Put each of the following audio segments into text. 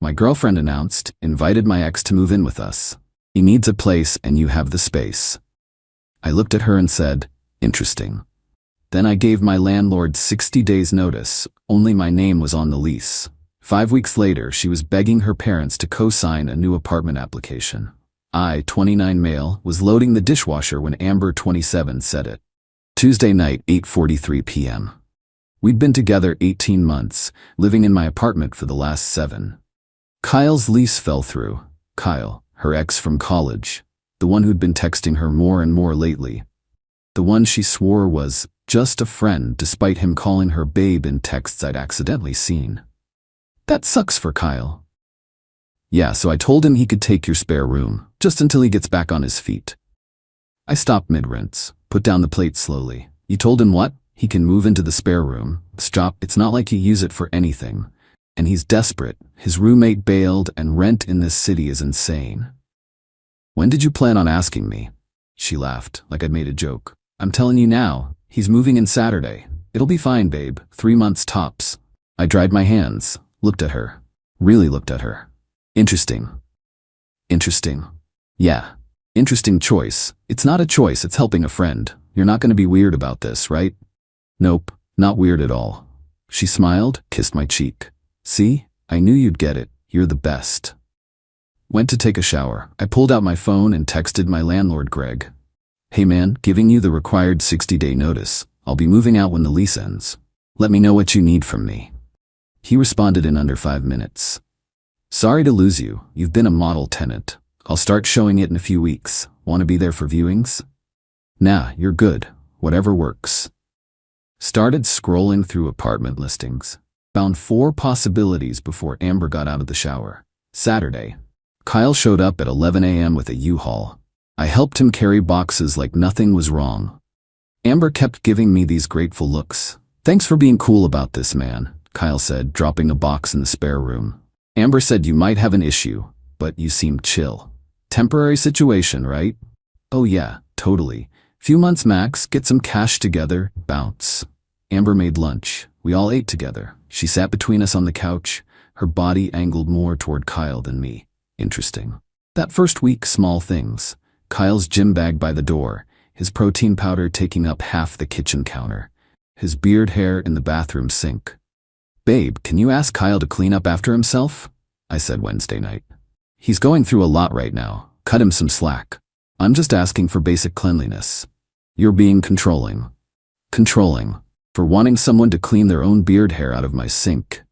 My girlfriend announced, invited my ex to move in with us. He needs a place and you have the space. I looked at her and said, interesting. Then I gave my landlord 60 days notice, only my name was on the lease. 5 weeks later, she was begging her parents to co-sign a new apartment application. I, 29 male, was loading the dishwasher when Amber, 27, said it. Tuesday night, 8:43 p.m. We'd been together 18 months, living in my apartment for the last 7. Kyle's lease fell through. Kyle, her ex from college, the one who'd been texting her more and more lately. The one she swore was just a friend despite him calling her babe in texts I'd accidentally seen. That sucks for Kyle. Yeah, so I told him he could take your spare room, just until he gets back on his feet. I stopped mid-rinse, put down the plate slowly. You told him what? He can move into the spare room. Stop, it's not like you use it for anything. And he's desperate. His roommate bailed and rent in this city is insane. When did you plan on asking me? She laughed, like I'd made a joke. I'm telling you now, he's moving in Saturday. It'll be fine, babe. 3 months tops. I dried my hands, looked at her. Really looked at her. Interesting. Interesting. Yeah. Interesting choice. It's not a choice, it's helping a friend. You're not going to be weird about this, right? Nope, not weird at all. She smiled, kissed my cheek. See? I knew you'd get it. You're the best. Went to take a shower. I pulled out my phone and texted my landlord, Greg. Hey man, giving you the required 60-day notice. I'll be moving out when the lease ends. Let me know what you need from me. He responded in under 5 minutes. Sorry to lose you. You've been a model tenant. I'll start showing it in a few weeks. Want to be there for viewings? Nah, you're good. Whatever works. Started scrolling through apartment listings. Found 4 possibilities before Amber got out of the shower. Saturday. Kyle showed up at 11 a.m. with a U-Haul. I helped him carry boxes like nothing was wrong. Amber kept giving me these grateful looks. Thanks for being cool about this, man, Kyle said, dropping a box in the spare room. Amber said you might have an issue, but you seemed chill. Temporary situation, right? Oh yeah, totally. Few months max, get some cash together, bounce. Amber made lunch. We all ate together. She sat between us on the couch, her body angled more toward Kyle than me. Interesting. That first week, small things. Kyle's gym bag by the door, his protein powder taking up half the kitchen counter, his beard hair in the bathroom sink. Babe, can you ask Kyle to clean up after himself? I said Wednesday night. He's going through a lot right now. Cut him some slack. I'm just asking for basic cleanliness. You're being controlling. Controlling. For wanting someone to clean their own beard hair out of my sink.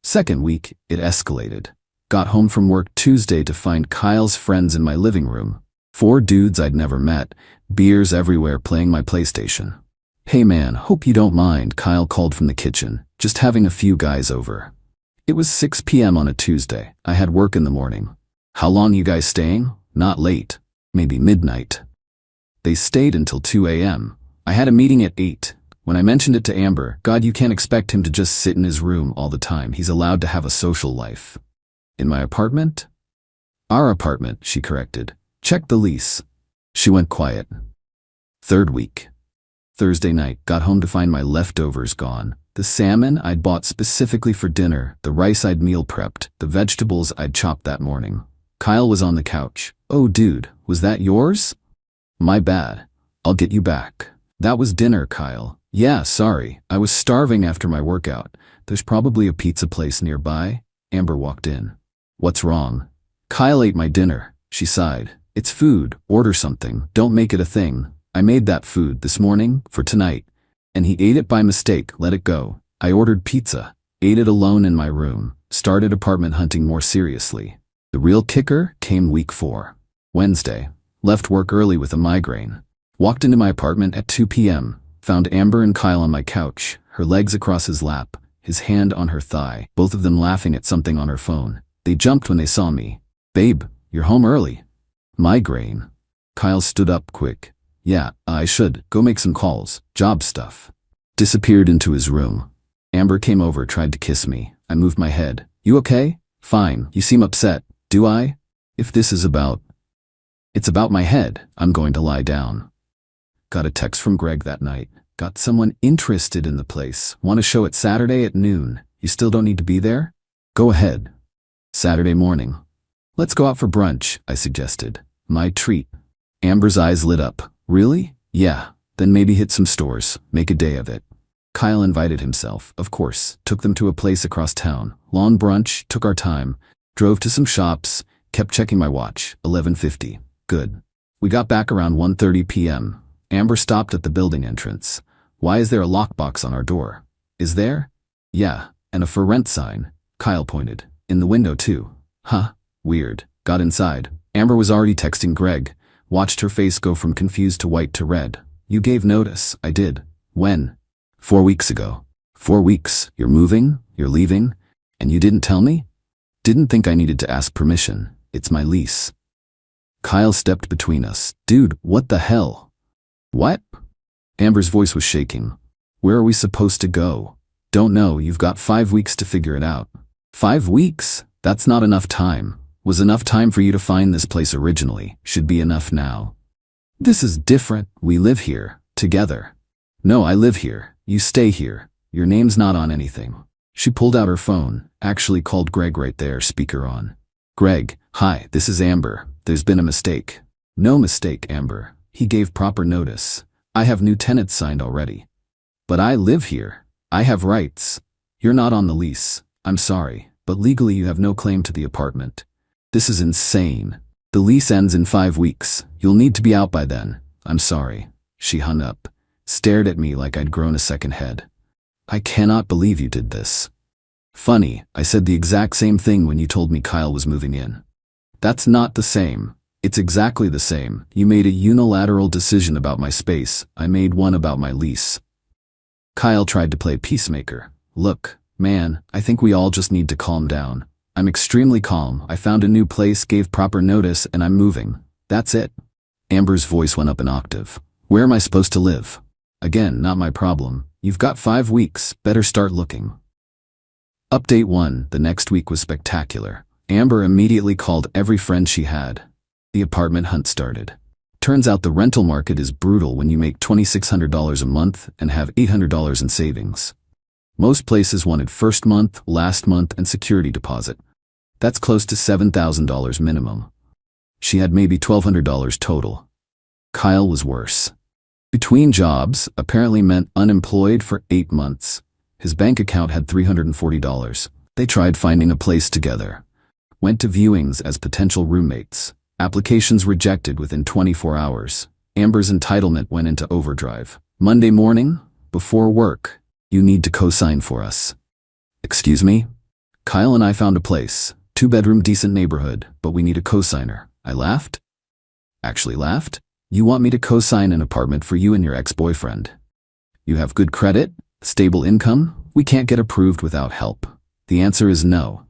Second week, it escalated. Got home from work Tuesday to find Kyle's friends in my living room. 4 dudes I'd never met, beers everywhere playing my PlayStation. Hey man, hope you don't mind, Kyle called from the kitchen, just having a few guys over. It was 6 p.m. on a Tuesday. I had work in the morning. How long you guys staying? Not late. Maybe midnight. They stayed until 2 a.m. I had a meeting at 8. When I mentioned it to Amber, God, you can't expect him to just sit in his room all the time. He's allowed to have a social life. In my apartment? Our apartment, she corrected. Check the lease. She went quiet. Third week. Thursday night, got home to find my leftovers gone. The salmon I'd bought specifically for dinner, the rice I'd meal prepped, the vegetables I'd chopped that morning. Kyle was on the couch. Oh dude, was that yours? My bad. I'll get you back. That was dinner, Kyle. Yeah, sorry. I was starving after my workout. There's probably a pizza place nearby. Amber walked in. What's wrong? Kyle ate my dinner. She sighed. It's food. Order something. Don't make it a thing. I made that food this morning for tonight. And he ate it by mistake. Let it go. I ordered pizza. Ate it alone in my room. Started apartment hunting more seriously. The real kicker came week 4. Wednesday. Left work early with a migraine. Walked into my apartment at 2 p.m. Found Amber and Kyle on my couch, her legs across his lap, his hand on her thigh, both of them laughing at something on her phone. They jumped when they saw me. Babe, you're home early. Migraine. Kyle stood up quick. Yeah, I should go make some calls. Job stuff. Disappeared into his room. Amber came over, tried to kiss me. I moved my head. You okay? Fine. You seem upset. Do I? If this is about... It's about my head. I'm going to lie down. Got a text from Greg that night. Got someone interested in the place. Want to show it Saturday at noon. You still don't need to be there? Go ahead. Saturday morning. Let's go out for brunch, I suggested. My treat. Amber's eyes lit up. Really? Yeah. Then maybe hit some stores. Make a day of it. Kyle invited himself, of course, took them to a place across town. Long brunch, took our time, drove to some shops, kept checking my watch. 11:50. Good. We got back around 1:30 p.m. Amber stopped at the building entrance. Why is there a lockbox on our door? Is there? Yeah, and a for rent sign. Kyle pointed. In the window too. Huh. Weird. Got inside. Amber was already texting Greg. Watched her face go from confused to white to red. You gave notice. I did. When? 4 weeks ago. 4 weeks. You're moving? You're leaving? And you didn't tell me? Didn't think I needed to ask permission. It's my lease. Kyle stepped between us. Dude, what the hell? What? Amber's voice was shaking. Where are we supposed to go? Don't know. You've got 5 weeks to figure it out. 5 weeks? That's not enough time. Was enough time for you to find this place originally. Should be enough now. This is different. We live here. Together. No, I live here. You stay here. Your name's not on anything. She pulled out her phone, actually called Greg right there, speaker on. Greg, hi, this is Amber. There's been a mistake. No mistake, Amber. He gave proper notice. I have new tenants signed already. But I live here. I have rights. You're not on the lease. I'm sorry, but legally you have no claim to the apartment. This is insane. The lease ends in 5 weeks. You'll need to be out by then. I'm sorry. She hung up, stared at me like I'd grown a second head. I cannot believe you did this. Funny, I said the exact same thing when you told me Kyle was moving in. That's not the same. It's exactly the same. You made a unilateral decision about my space. I made one about my lease. Kyle tried to play peacemaker. Look, man, I think we all just need to calm down. I'm extremely calm. I found a new place, gave proper notice, and I'm moving. That's it. Amber's voice went up an octave. Where am I supposed to live? Again, not my problem. You've got 5 weeks. Better start looking. Update 1. The next week was spectacular. Amber immediately called every friend she had. The apartment hunt started. Turns out the rental market is brutal when you make $2,600 a month and have $800 in savings. Most places wanted first month, last month, and security deposit. That's close to $7,000 minimum. She had maybe $1,200 total. Kyle was worse. Between jobs apparently meant unemployed for 8 months. His bank account had $340. They tried finding a place together. Went to viewings as potential roommates. Applications rejected within 24 hours. Amber's entitlement went into overdrive. Monday morning, before work, you need to co-sign for us. Excuse me? Kyle and I found a place. 2-bedroom, decent neighborhood, but we need a co-signer. I laughed. Actually laughed? You want me to co-sign an apartment for you and your ex-boyfriend? You have good credit? Stable income? We can't get approved without help. The answer is no.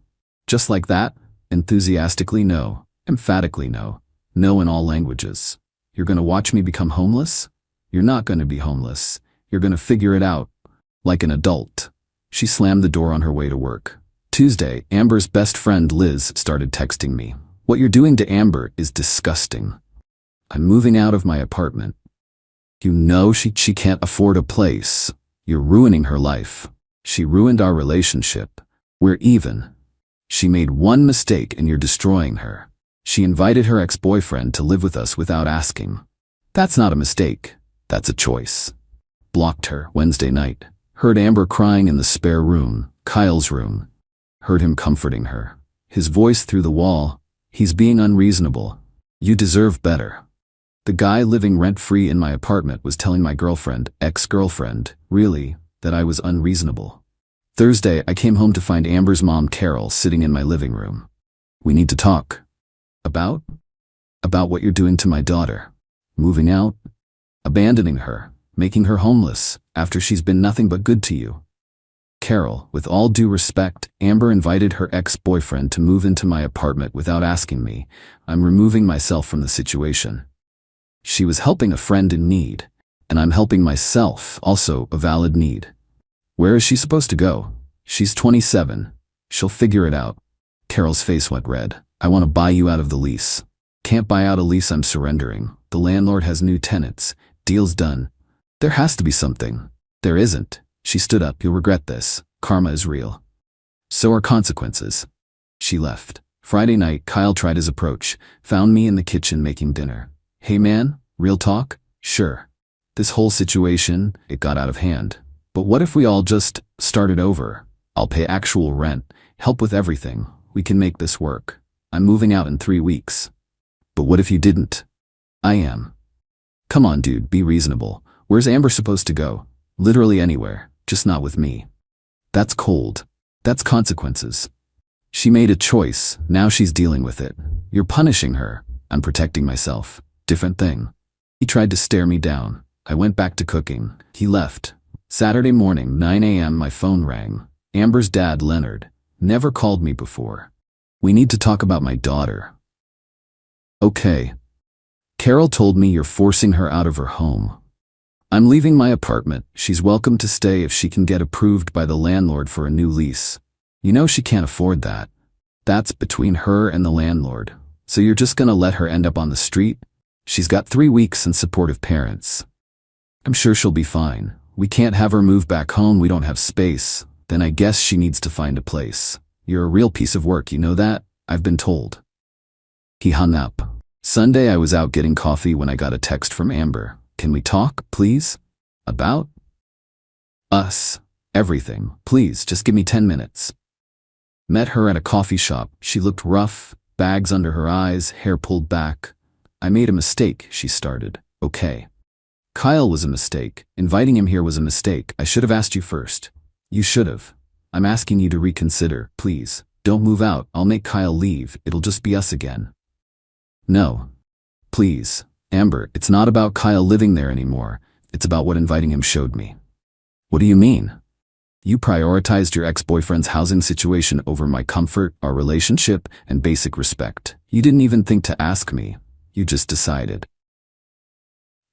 Just like that, enthusiastically no, emphatically no, no in all languages. You're gonna watch me become homeless? You're not gonna be homeless. You're gonna figure it out. Like an adult. She slammed the door on her way to work. Tuesday, Amber's best friend Liz started texting me. What you're doing to Amber is disgusting. I'm moving out of my apartment. You know she can't afford a place. You're ruining her life. She ruined our relationship. We're even. She made one mistake and you're destroying her. She invited her ex-boyfriend to live with us without asking. That's not a mistake. That's a choice. Blocked her Wednesday night. Heard Amber crying in the spare room, Kyle's room. Heard him comforting her. His voice through the wall. He's being unreasonable. You deserve better. The guy living rent-free in my apartment was telling my girlfriend, ex-girlfriend, really, that I was unreasonable. Thursday, I came home to find Amber's mom, Carol, sitting in my living room. We need to talk. About? About what you're doing to my daughter. Moving out? Abandoning her. Making her homeless, after she's been nothing but good to you. Carol, with all due respect, Amber invited her ex-boyfriend to move into my apartment without asking me. I'm removing myself from the situation. She was helping a friend in need, and I'm helping myself, also a valid need. Where is she supposed to go? She's 27. She'll figure it out. Carol's face went red. I want to buy you out of the lease. Can't buy out a lease, I'm surrendering. The landlord has new tenants. Deal's done. There has to be something. There isn't. She stood up. You'll regret this. Karma is real. So are consequences. She left. Friday night, Kyle tried his approach, found me in the kitchen making dinner. Hey man, real talk? Sure. This whole situation, it got out of hand. But what if we all just started over? I'll pay actual rent, help with everything. We can make this work. I'm moving out in 3 weeks. But what if you didn't? I am. Come on, dude, be reasonable. Where's Amber supposed to go? Literally anywhere, just not with me. That's cold. That's consequences. She made a choice, now she's dealing with it. You're punishing her. I'm protecting myself. Different thing. He tried to stare me down. I went back to cooking. He left. Saturday morning, 9 a.m. my phone rang. Amber's dad, Leonard, never called me before. We need to talk about my daughter. Okay. Carol told me you're forcing her out of her home. I'm leaving my apartment. She's welcome to stay if she can get approved by the landlord for a new lease. You know she can't afford that. That's between her and the landlord. So you're just gonna let her end up on the street? She's got 3 weeks and supportive parents. I'm sure she'll be fine. We can't have her move back home, we don't have space. Then I guess she needs to find a place. You're a real piece of work, you know that? I've been told. He hung up. Sunday I was out getting coffee when I got a text from Amber. Can we talk, please? About? Us. Everything. Please, just give me 10 minutes. Met her at a coffee shop. She looked rough, bags under her eyes, hair pulled back. I made a mistake, she started. Okay. Kyle was a mistake. Inviting him here was a mistake. I should have asked you first. You should have. I'm asking you to reconsider, please. Don't move out. I'll make Kyle leave. It'll just be us again. No. Please. Amber, it's not about Kyle living there anymore. It's about what inviting him showed me. What do you mean? You prioritized your ex-boyfriend's housing situation over my comfort, our relationship, and basic respect. You didn't even think to ask me. You just decided.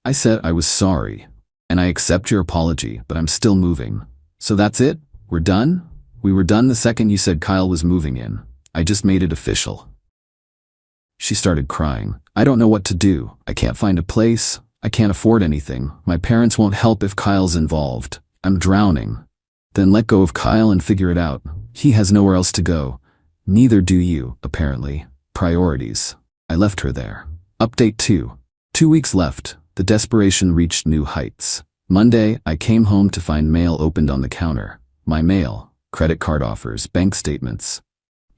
I said I was sorry, and I accept your apology, but I'm still moving. So that's it? We're done? We were done the second you said Kyle was moving in. I just made it official. She started crying. I don't know what to do. I can't find a place. I can't afford anything. My parents won't help if Kyle's involved. I'm drowning. Then let go of Kyle and figure it out. He has nowhere else to go. Neither do you, apparently. Priorities. I left her there. Update 2. 2 weeks left. The desperation reached new heights. Monday, I came home to find mail opened on the counter. My mail. Credit card offers, bank statements.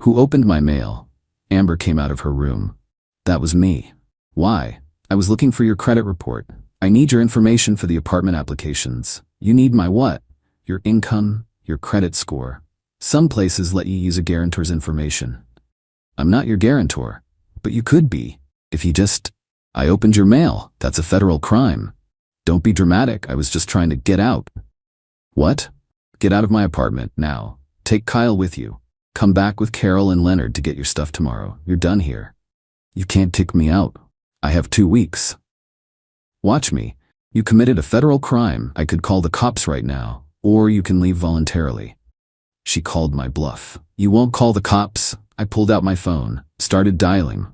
Who opened my mail? Amber came out of her room. That was me. Why? I was looking for your credit report. I need your information for the apartment applications. You need my what? Your income, your credit score. Some places let you use a guarantor's information. I'm not your guarantor, but you could be. If you just... I opened your mail. That's a federal crime. Don't be dramatic. I was just trying to get out. What? Get out of my apartment now. Take Kyle with you. Come back with Carol and Leonard to get your stuff tomorrow. You're done here. You can't kick me out. I have 2 weeks. Watch me. You committed a federal crime. I could call the cops right now, or you can leave voluntarily. She called my bluff. You won't call the cops? I pulled out my phone, started dialing.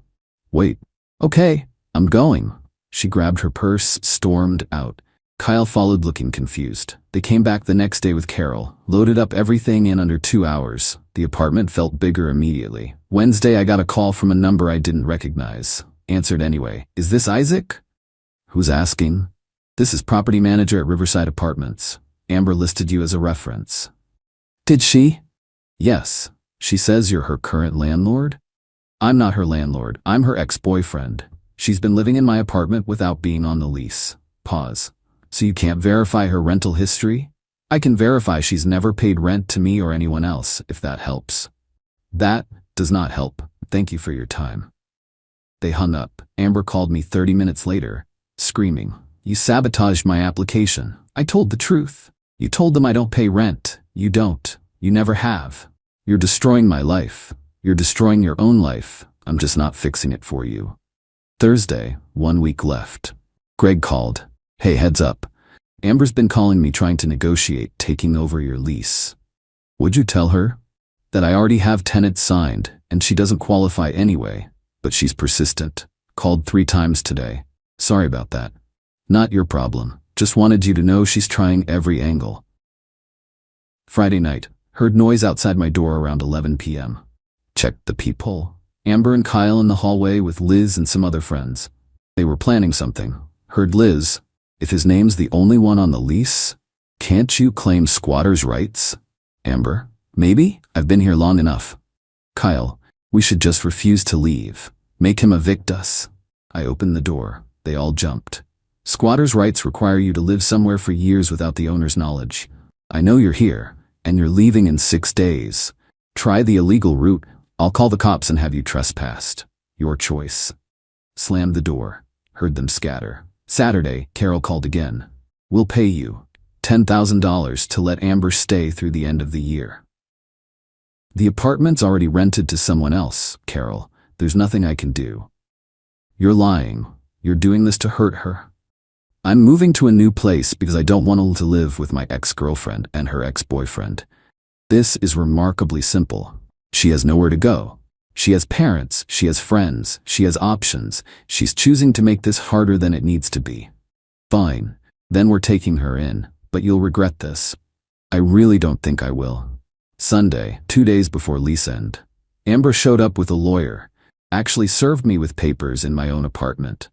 Wait. Okay, I'm going. She grabbed her purse, stormed out. Kyle followed looking confused. They came back the next day with Carol, loaded up everything in under 2 hours. The apartment felt bigger immediately. Wednesday, I got a call from a number I didn't recognize. Answered anyway. Is this Isaac? Who's asking? This is property manager at Riverside Apartments. Amber listed you as a reference. Did she? Yes. She says you're her current landlord? I'm not her landlord. I'm her ex-boyfriend. She's been living in my apartment without being on the lease. Pause. So you can't verify her rental history? I can verify she's never paid rent to me or anyone else, if that helps. That does not help. Thank you for your time. They hung up. Amber called me 30 minutes later, screaming. You sabotaged my application. I told the truth. You told them I don't pay rent. You don't. You never have. You're destroying my life. You're destroying your own life. I'm just not fixing it for you. Thursday, 1 week left. Greg called. Hey, heads up. Amber's been calling me trying to negotiate taking over your lease. Would you tell her? That I already have tenants signed, and she doesn't qualify anyway, but she's persistent. Called 3 times today. Sorry about that. Not your problem. Just wanted you to know she's trying every angle. Friday night. Heard noise outside my door around 11 p.m. checked the peephole. Amber and Kyle in the hallway with Liz and some other friends. They were planning something. Heard Liz, "If his name's the only one on the lease, can't you claim squatter's rights?" Amber, "Maybe, I've been here long enough." Kyle, "We should just refuse to leave. Make him evict us." I opened the door. They all jumped. "Squatter's rights require you to live somewhere for years without the owner's knowledge. I know you're here, and you're leaving in 6 days. Try the illegal route. I'll call the cops and have you trespassed. Your choice." Slammed the door. Heard them scatter. Saturday, Carol called again. "We'll pay you $10,000 to let Amber stay through the end of the year." "The apartment's already rented to someone else, Carol. There's nothing I can do." "You're lying. You're doing this to hurt her." "I'm moving to a new place because I don't want to live with my ex-girlfriend and her ex-boyfriend. This is remarkably simple. She has nowhere to go. She has parents, she has friends, she has options. She's choosing to make this harder than it needs to be." "Fine. Then we're taking her in, but you'll regret this." "I really don't think I will." Sunday, 2 days before lease end. Amber showed up with a lawyer. Actually served me with papers in my own apartment.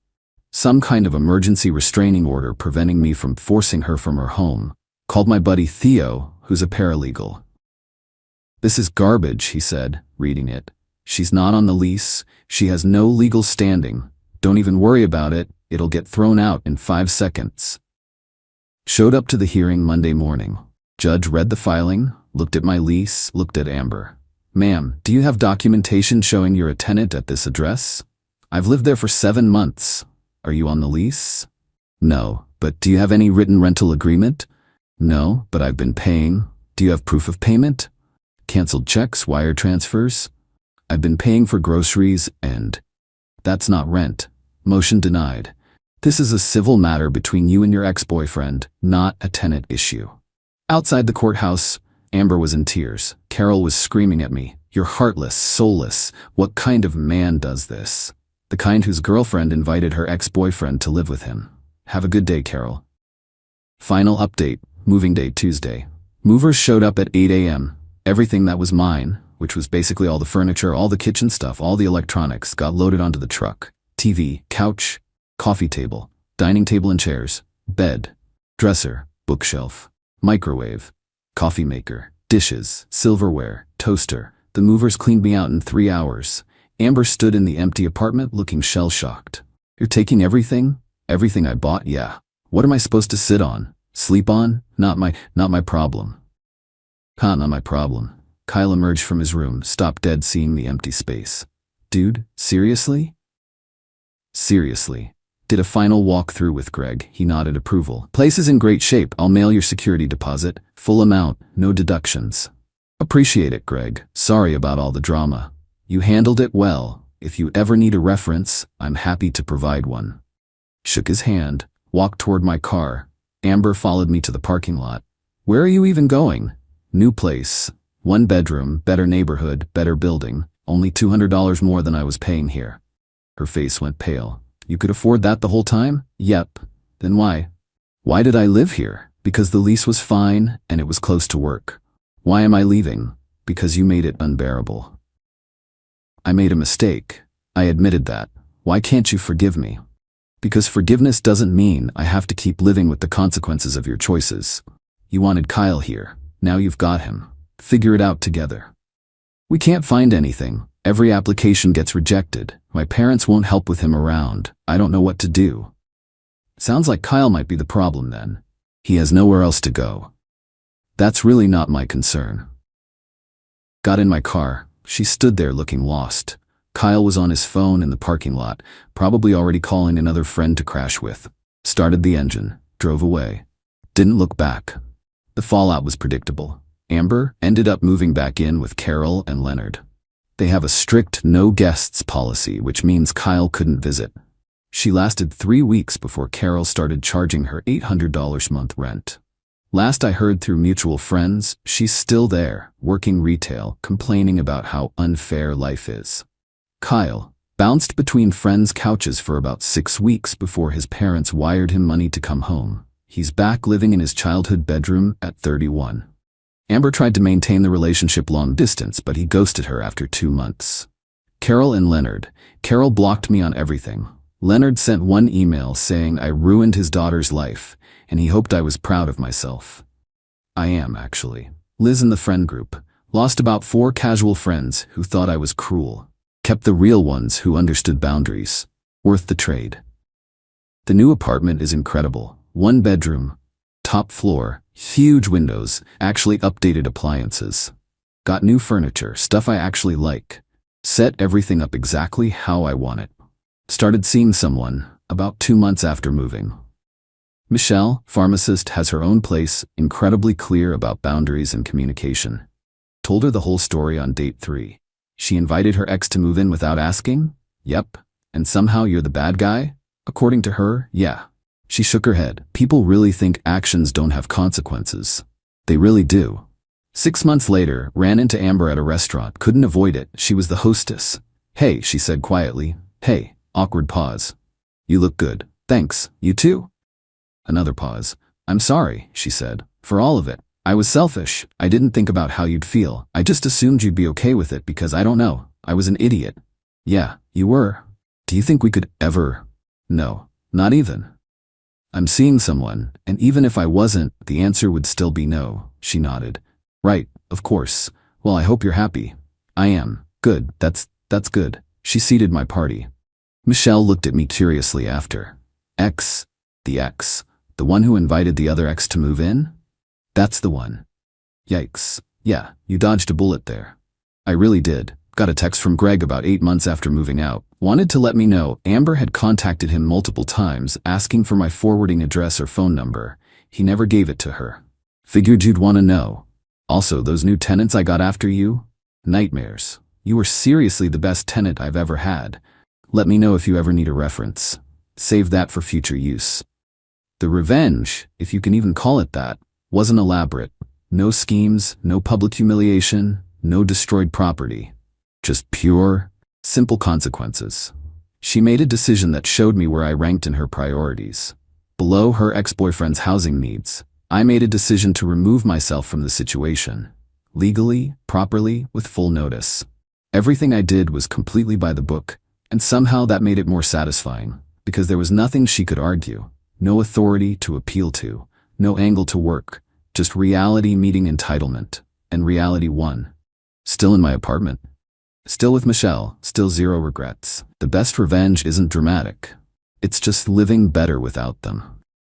Some kind of emergency restraining order preventing me from forcing her from her home. Called my buddy Theo, who's a paralegal. "This is garbage," he said, reading it. "She's not on the lease. She has no legal standing. Don't even worry about it. It'll get thrown out in 5 seconds." Showed up to the hearing Monday morning. Judge read the filing, looked at my lease, looked at Amber. "Ma'am, do you have documentation showing you're a tenant at this address?" "I've lived there for 7 months. Are you on the lease?" "No, but do you have any written rental agreement?" "No, but I've been paying." "Do you have proof of payment?" "Canceled checks, wire transfers?" "I've been paying for groceries and..." "That's not rent." Motion denied. "This is a civil matter between you and your ex-boyfriend, not a tenant issue." Outside the courthouse, Amber was in tears. Carol was screaming at me, "You're heartless, soulless. What kind of man does this?" "The kind whose girlfriend invited her ex-boyfriend to live with him." "Have a good day, Carol." Final update, moving day Tuesday. Movers showed up at 8 a.m. Everything that was mine, which was basically all the furniture, all the kitchen stuff, all the electronics, got loaded onto the truck. TV, couch, coffee table, dining table and chairs, bed, dresser, bookshelf, microwave, coffee maker, dishes, silverware, toaster. The movers cleaned me out in 3 hours. Amber stood in the empty apartment looking shell-shocked. "You're taking everything? Everything I bought? Yeah. What am I supposed to sit on? Sleep on? Not my problem." Not my problem." Kyle emerged from his room, stopped dead seeing the empty space. "Dude, seriously?" "Seriously." Did a final walkthrough with Greg. He nodded approval. "Place is in great shape. I'll mail your security deposit. Full amount, no deductions." "Appreciate it, Greg. Sorry about all the drama. You handled it well. If you ever need a reference, I'm happy to provide one." Shook his hand, walked toward my car. Amber followed me to the parking lot. "Where are you even going?" "New place. 1 bedroom, better neighborhood, better building. Only $200 more than I was paying here." Her face went pale. "You could afford that the whole time?" "Yep." "Then why?" "Why did I live here? Because the lease was fine and it was close to work." "Why am I leaving?" "Because you made it unbearable." "I made a mistake. I admitted that. Why can't you forgive me?" "Because forgiveness doesn't mean I have to keep living with the consequences of your choices. You wanted Kyle here. Now you've got him. Figure it out together." "We can't find anything. Every application gets rejected. My parents won't help with him around. I don't know what to do." "Sounds like Kyle might be the problem then. He has nowhere else to go." "That's really not my concern." Got in my car. She stood there looking lost. Kyle was on his phone in the parking lot, probably already calling another friend to crash with. Started the engine, drove away. Didn't look back. The fallout was predictable. Amber ended up moving back in with Carol and Leonard. They have a strict no guests policy, which means Kyle couldn't visit. She lasted 3 weeks before Carol started charging her $800 month rent. Last I heard through mutual friends, she's still there, working retail, complaining about how unfair life is. Kyle bounced between friends' couches for about 6 weeks before his parents wired him money to come home. He's back living in his childhood bedroom at 31. Amber tried to maintain the relationship long distance, but he ghosted her after 2 months. Carol and Leonard. Carol blocked me on everything. Leonard sent one email saying I ruined his daughter's life, and he hoped I was proud of myself. I am, actually. Liz in the friend group. Lost about 4 casual friends who thought I was cruel. Kept the real ones who understood boundaries. Worth the trade. The new apartment is incredible. 1 bedroom. Top floor. Huge windows. Actually updated appliances. Got new furniture, stuff I actually like. Set everything up exactly how I want it. Started seeing someone about 2 months after moving. Michelle, pharmacist, has her own place, incredibly clear about boundaries and communication. Told her the whole story on date 3. She invited her ex to move in without asking? Yep. And somehow you're the bad guy? According to her, yeah. She shook her head. People really think actions don't have consequences. They really do. 6 months later, ran into Amber at a restaurant, couldn't avoid it. She was the hostess. Hey, she said quietly. Hey, awkward pause. You look good. Thanks, you too? Another pause. I'm sorry, she said, for all of it. I was selfish. I didn't think about how you'd feel. I just assumed you'd be okay with it because I don't know. I was an idiot. Yeah, you were. Do you think we could ever? No, not even. I'm seeing someone, and even if I wasn't, the answer would still be no, she nodded. Right, of course. Well, I hope you're happy. I am. Good, that's good. She seated my party. Michelle looked at me curiously after. Ex? The ex? The one who invited the other ex to move in? That's the one. Yikes. Yeah, you dodged a bullet there. I really did. Got a text from Greg about 8 months after moving out. Wanted to let me know Amber had contacted him multiple times, asking for my forwarding address or phone number. He never gave it to her. Figured you'd want to know. Also, those new tenants I got after you? Nightmares. You were seriously the best tenant I've ever had. Let me know if you ever need a reference. Save that for future use. The revenge, if you can even call it that, wasn't elaborate. No schemes, no public humiliation, no destroyed property. Just pure, simple consequences. She made a decision that showed me where I ranked in her priorities. Below her ex-boyfriend's housing needs, I made a decision to remove myself from the situation. Legally, properly, with full notice. Everything I did was completely by the book, and somehow that made it more satisfying, because there was nothing she could argue, no authority to appeal to, no angle to work, just reality meeting entitlement, and reality won. Still in my apartment. Still with Michelle, still zero regrets. The best revenge isn't dramatic. It's just living better without them.